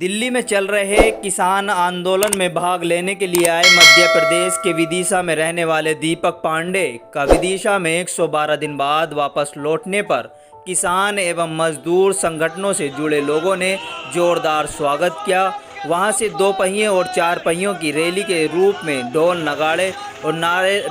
दिल्ली में चल रहे किसान आंदोलन में भाग लेने के लिए आए मध्य प्रदेश के विदिशा में रहने वाले दीपक पांडे का विदिशा में 112 दिन बाद वापस लौटने पर किसान एवं मजदूर संगठनों से जुड़े लोगों ने जोरदार स्वागत किया। वहां से 2 पहियों और 4 पहियों की रैली के रूप में ढोल नगाड़े और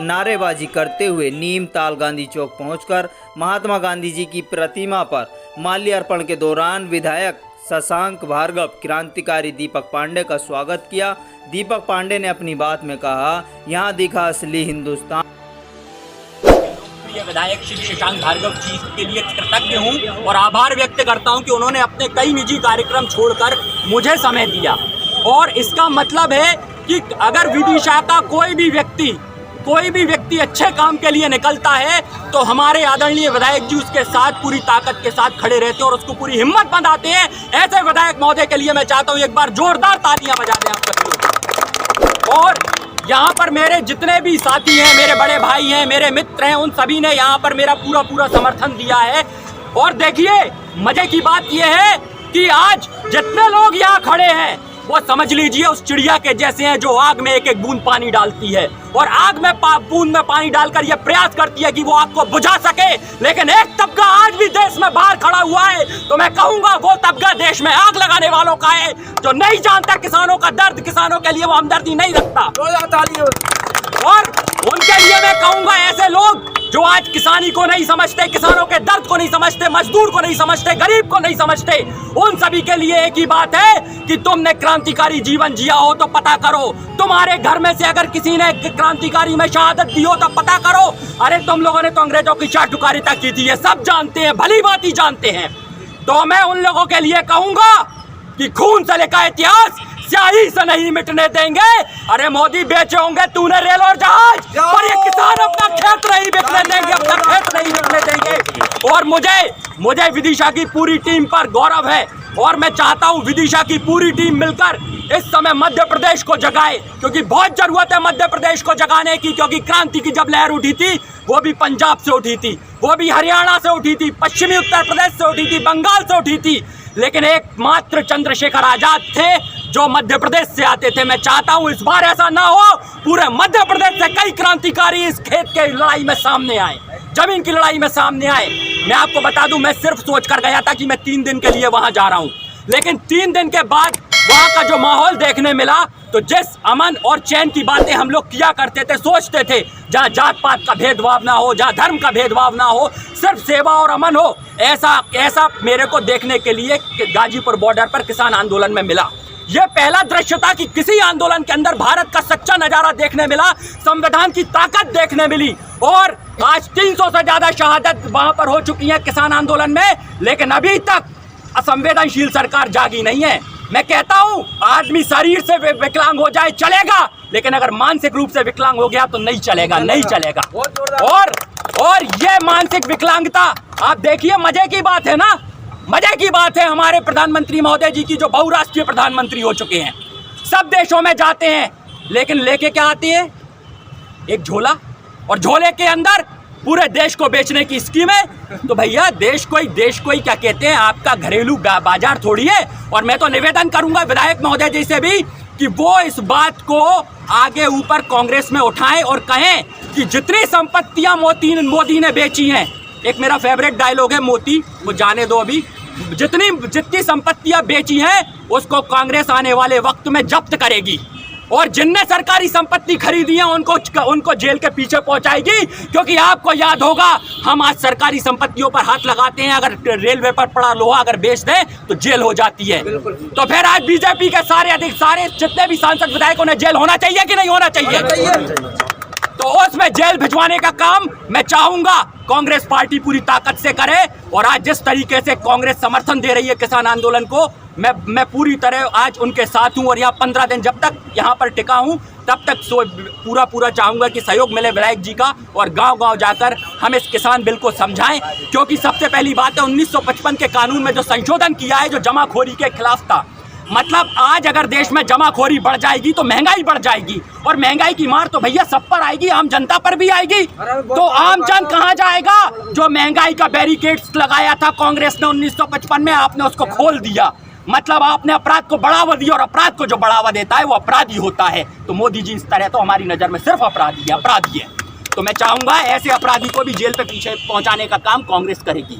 नारेबाजी करते हुए नीमताल गांधी चौक पहुंचकर महात्मा गांधी जी की प्रतिमा पर माल्यार्पण के दौरान विधायक शशांक भार्गव क्रांतिकारी दीपक पांडे का स्वागत किया। दीपक पांडे ने अपनी बात में कहा, यहाँ दिखा असली हिंदुस्तान। विधायक श्री शशांक भार्गव जी के लिए कृतज्ञ हूँ और आभार व्यक्त करता हूँ कि उन्होंने अपने कई निजी कार्यक्रम छोड़कर मुझे समय दिया। और इसका मतलब है कि अगर विदिशा का कोई भी व्यक्ति अच्छे काम के लिए निकलता है तो हमारे आदरणीय विधायक जी उसके साथ पूरी ताकत के साथ खड़े रहते हैं और उसको पूरी हिम्मत बंधाते हैं। ऐसे विधायक महोदय के लिए मैं चाहता हूँ एक बार जोरदार तालियां बजा दें आप सभी लोग। और यहाँ पर मेरे जितने भी साथी हैं, मेरे बड़े भाई हैं, मेरे मित्र हैं, उन सभी ने यहाँ पर मेरा पूरा समर्थन दिया है। और देखिए, मजे की बात यह है कि आज जितने लोग यहाँ खड़े हैं वो समझ लीजिए उस चिड़िया के जैसे हैं जो आग में एक एक बूंद पानी डालती है और आग में बूंद में पानी डालकर ये प्रयास करती है कि वो आग को बुझा सके। लेकिन एक तबका आज भी देश में बाहर खड़ा हुआ है, तो मैं कहूंगा वो तबका देश में आग लगाने वालों का है जो नहीं जानता किसानों का दर्द, किसानों के लिए वो हमदर्दी नहीं रखता। और उनके लिए मैं कहूंगा ऐसे लोग जो आज किसानी को नहीं समझते, किसानों के दर्द को नहीं समझते, मजदूर को नहीं समझते, गरीब को नहीं समझते, उन सभी के लिए एक ही बात है कि तुमने क्रांतिकारी जीवन जिया हो तो पता करो। तुम्हारे घर में से अगर किसी ने क्रांतिकारी में शहादत दी हो तो पता करो। अरे तुम लोगों ने तो अंग्रेजों की चाटुकारिता की थी, ये सब जानते हैं, भली बात ही जानते हैं। तो मैं उन लोगों के लिए कहूंगा कि खून से लिखा इतिहास स्याही से नहीं मिटने देंगे। अरे मोदी बेचे होंगे तूने रेल और जहाज, पर ये किसान अपना खेत नहीं बिकने देंगे, अपना खेत नहीं बिकने देंगे। और मुझे विदिशा की पूरी टीम पर गौरव है और मैं चाहता हूं विदिशा की पूरी टीम मिलकर इस समय मध्य प्रदेश को जगाए, क्योंकि बहुत जरूरत है मध्य प्रदेश को जगाने की। क्योंकि क्रांति की जब लहर उठी थी वो भी पंजाब से उठी थी, वो भी हरियाणा से उठी थी, पश्चिमी उत्तर प्रदेश से उठी थी, बंगाल से उठी थी, लेकिन एकमात्र चंद्रशेखर आजाद थे जो मध्य प्रदेश से आते थे। मैं चाहता हूं इस बार ऐसा ना हो, पूरे मध्य प्रदेश से कई क्रांतिकारी इस खेत के लड़ाई में सामने आए, जमीन की लड़ाई में सामने आए। मैं आपको बता दूं, मैं सिर्फ सोच कर गया था कि मैं 3 दिन के लिए वहां जा रहा हूं, लेकिन 3 दिन के बाद वहां का जो माहौल देखने मिला, तो जिस अमन और चैन की बातें हम लोग किया करते थे, सोचते थे जहाँ जात पात का भेदभाव ना हो, जहाँ धर्म का भेदभाव ना हो, सिर्फ सेवा और अमन हो, ऐसा मेरे को देखने के लिए गाजीपुर बॉर्डर पर किसान आंदोलन में मिला। यह पहला दृश्य था कि किसी आंदोलन के अंदर भारत का सच्चा नजारा देखने मिला, संविधान की ताकत देखने मिली। और आज 300 से ज्यादा शहादत वहां पर हो चुकी है किसान आंदोलन में, लेकिन अभी तक असंवेदनशील सरकार जागी नहीं है। मैं कहता हूं आदमी शरीर से विकलांग हो जाए चलेगा, लेकिन अगर मानसिक रूप से विकलांग हो गया तो नहीं चलेगा, नहीं चलेगा। और ये मानसिक विकलांगता आप देखिए, मजे की बात है ना, मजे की बात है हमारे प्रधानमंत्री महोदय जी की, जो बहुराष्ट्रीय प्रधानमंत्री हो चुके हैं, सब देशों में जाते हैं, लेकिन लेके क्या आती है? एक झोला, और झोले के अंदर पूरे देश को बेचने की स्कीम है। तो भैया देश को ही क्या कहते हैं, आपका घरेलू बाजार थोड़ी है। और मैं तो निवेदन करूंगा विधायक महोदय जी से भी कि वो इस बात को आगे ऊपर कांग्रेस में उठाएं और कहें कि जितनी संपत्तियां मोदी ने बेची हैं, एक मेरा फेवरेट डायलॉग है मोती, वो जाने दो अभी, जितनी संपत्तियां बेची हैं उसको कांग्रेस आने वाले वक्त में जब्त करेगी, और जिनने सरकारी संपत्ति खरीदी है उनको जेल के पीछे पहुंचाएगी। क्योंकि आपको याद होगा, हम आज सरकारी संपत्तियों पर हाथ लगाते हैं, अगर रेलवे पर पड़ा लोहा अगर बेच दें तो जेल हो जाती है। तो फिर आज बीजेपी के सारे जितने भी सांसद विधायक उन्हें जेल होना चाहिए कि नहीं होना चाहिए? तो उसमें जेल भिजवाने का काम मैं चाहूंगा कांग्रेस पार्टी पूरी ताकत से करे। और आज जिस तरीके से कांग्रेस समर्थन दे रही है किसान आंदोलन को, मैं पूरी तरह आज उनके साथ हूं। और यहाँ 15 दिन जब तक यहाँ पर टिका हूं तब तक पूरा चाहूंगा कि सहयोग मिले विधायक जी का, और गांव-गांव जाकर हम इस किसान बिल को समझाएं। क्योंकि सबसे पहली बात है 1955 के कानून में जो संशोधन किया है, जो जमाखोरी के खिलाफ था, मतलब आज अगर देश में जमाखोरी बढ़ जाएगी तो महंगाई बढ़ जाएगी, और महंगाई की मार तो भैया सब पर आएगी, आम जनता पर भी आएगी। तो आम जन कहां जाएगा? जो महंगाई का बैरिकेड्स लगाया था कांग्रेस ने 1955 में, आपने उसको खोल दिया। मतलब आपने अपराध को बढ़ावा दिया, और अपराध को जो बढ़ावा देता है वो अपराधी होता है। तो मोदी जी इस तरह तो हमारी नज़र में सिर्फ अपराधी है। तो मैं चाहूँगा ऐसे अपराधी को भी जेल पे पीछे पहुँचाने का काम कांग्रेस करेगी।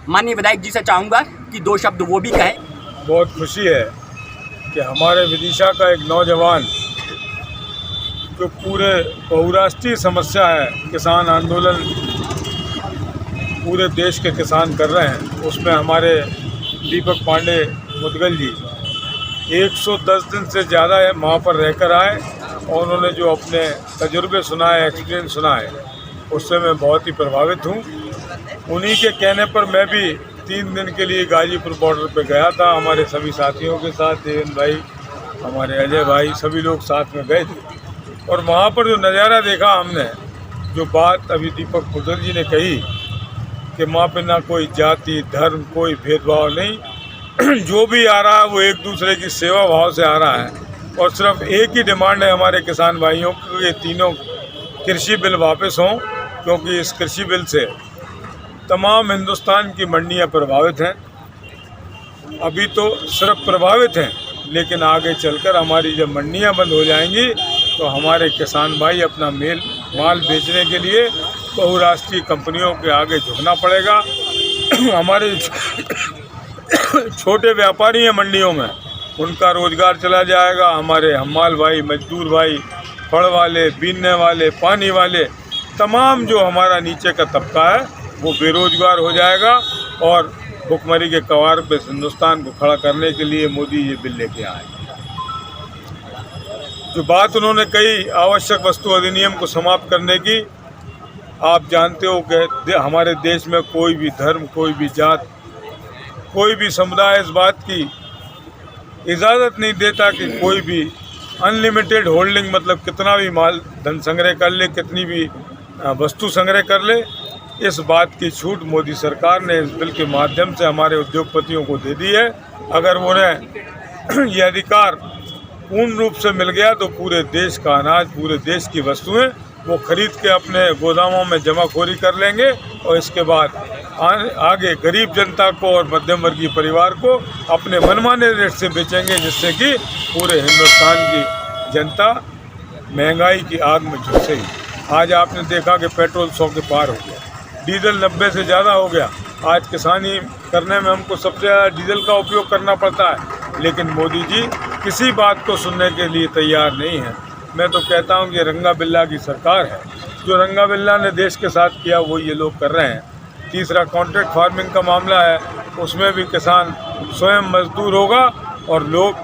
माननीय विधायक जी से चाहूँगा कि 2 शब्द वो भी कहें। बहुत खुशी है कि हमारे विदिशा का एक नौजवान जो पूरे बहुराष्ट्रीय समस्या है, किसान आंदोलन पूरे देश के किसान कर रहे हैं, उसमें हमारे दीपक पांडे मुदगल जी 110 दिन से ज़्यादा वहाँ पर रहकर आए और उन्होंने जो अपने तजुर्बे सुनाए, एक्सपीरियंस सुनाए, उससे मैं बहुत ही प्रभावित हूँ। उन्हीं के कहने पर मैं भी 3 दिन के लिए गाजीपुर बॉर्डर पे गया था, हमारे सभी साथियों के साथ, देवेंद्र भाई, हमारे अजय भाई, सभी लोग साथ में गए थे। और वहाँ पर जो नज़ारा देखा हमने, जो बात अभी दीपक मुदगल जी ने कही कि वहाँ पे ना कोई जाति धर्म कोई भेदभाव नहीं, जो भी आ रहा है वो एक दूसरे की सेवा भाव से आ रहा है। और सिर्फ एक ही डिमांड है हमारे किसान भाइयों को, ये तीनों कृषि बिल वापस हों, क्योंकि इस कृषि बिल से तमाम हिंदुस्तान की मंडियां प्रभावित हैं। अभी तो सिर्फ प्रभावित हैं, लेकिन आगे चलकर हमारी जब मंडियां बंद हो जाएंगी तो हमारे किसान भाई अपना माल बेचने के लिए बहुराष्ट्रीय कंपनियों के आगे झुकना पड़ेगा। हमारे छोटे व्यापारी हैं मंडियों में, उनका रोजगार चला जाएगा। हमारे हमाल भाई, मजदूर भाई, फड़ वाले, बीनने वाले, पानी वाले, तमाम जो हमारा नीचे का तबका है वो बेरोजगार हो जाएगा। और भुखमरी के कगार पे हिंदुस्तान को खड़ा करने के लिए मोदी ये बिल लेके आए। जो बात उन्होंने कही आवश्यक वस्तु अधिनियम को समाप्त करने की, आप जानते हो कि हमारे देश में कोई भी धर्म, कोई भी जात, कोई भी समुदाय इस बात की इजाज़त नहीं देता कि कोई भी अनलिमिटेड होल्डिंग, मतलब कितना भी माल धन संग्रह कर ले, कितनी भी वस्तु संग्रह कर ले। इस बात की छूट मोदी सरकार ने इस बिल के माध्यम से हमारे उद्योगपतियों को दे दी है। अगर उन्हें ये अधिकार पूर्ण रूप से मिल गया तो पूरे देश का अनाज, पूरे देश की वस्तुएं वो खरीद के अपने गोदामों में जमाखोरी कर लेंगे और इसके बाद आगे गरीब जनता को और मध्यम वर्गीय परिवार को अपने मनमाने रेट से बेचेंगे, जिससे कि पूरे हिंदुस्तान की जनता महंगाई की आग में झुलसेगी। आज आपने देखा कि पेट्रोल 100 के पार हो गया, डीजल 90 से ज़्यादा हो गया। आज किसानी करने में हमको सबसे ज़्यादा डीजल का उपयोग करना पड़ता है, लेकिन मोदी जी किसी बात को सुनने के लिए तैयार नहीं है। मैं तो कहता हूँ कि रंगा बिल्ला की सरकार है। जो रंगा बिल्ला ने देश के साथ किया वो ये लोग कर रहे हैं। तीसरा कॉन्ट्रैक्ट फार्मिंग का मामला है, उसमें भी किसान स्वयं मजदूर होगा और लोग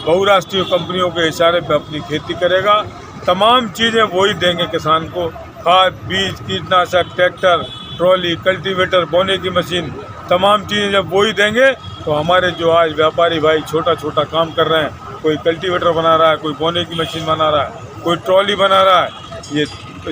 बहुराष्ट्रीय कंपनियों के इशारे पर अपनी खेती करेगा। तमाम चीज़ें वही देंगे किसान को, खाद, बीज, कीटनाशक, ट्रैक्टर, ट्रॉली, कल्टीवेटर, बोने की मशीन, तमाम चीज़ें जब वही देंगे तो हमारे जो आज व्यापारी भाई छोटा छोटा काम कर रहे हैं, कोई कल्टीवेटर बना रहा है, कोई बोने की मशीन बना रहा है, कोई ट्रॉली बना रहा है, ये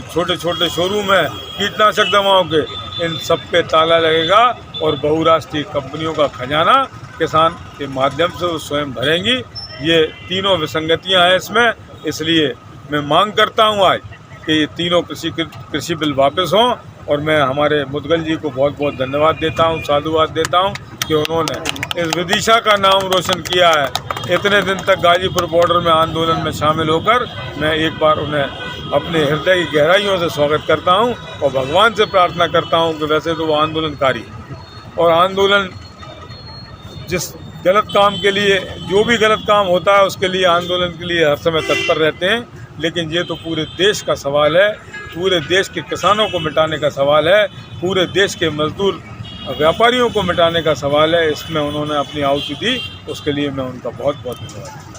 छोटे छोटे शोरूम है कीटनाशक दवाओं के, इन सब पे ताला लगेगा और बहुराष्ट्रीय कंपनियों का खजाना किसान के माध्यम से वो स्वयं भरेंगी। ये तीनों विसंगतियां हैं इसमें, इसलिए मैं मांग करता हूं आज कि ये तीनों कृषि बिल वापस हों। और मैं हमारे मुदगल जी को बहुत बहुत धन्यवाद देता हूं, साधुवाद देता हूं कि उन्होंने इस विदिशा का नाम रोशन किया है। इतने दिन तक गाजीपुर बॉर्डर में आंदोलन में शामिल होकर मैं एक बार उन्हें अपने हृदय की गहराइयों से स्वागत करता हूं और भगवान से प्रार्थना करता हूं कि वैसे तो वो आंदोलनकारी और आंदोलन जिस गलत काम के लिए, जो भी गलत काम होता है उसके लिए आंदोलन के लिए हर समय तत्पर रहते हैं, लेकिन ये तो पूरे देश का सवाल है, पूरे देश के किसानों को मिटाने का सवाल है, पूरे देश के मजदूर व्यापारियों को मिटाने का सवाल है। इसमें उन्होंने अपनी आहुति दी, उसके लिए मैं उनका बहुत बहुत धन्यवाद।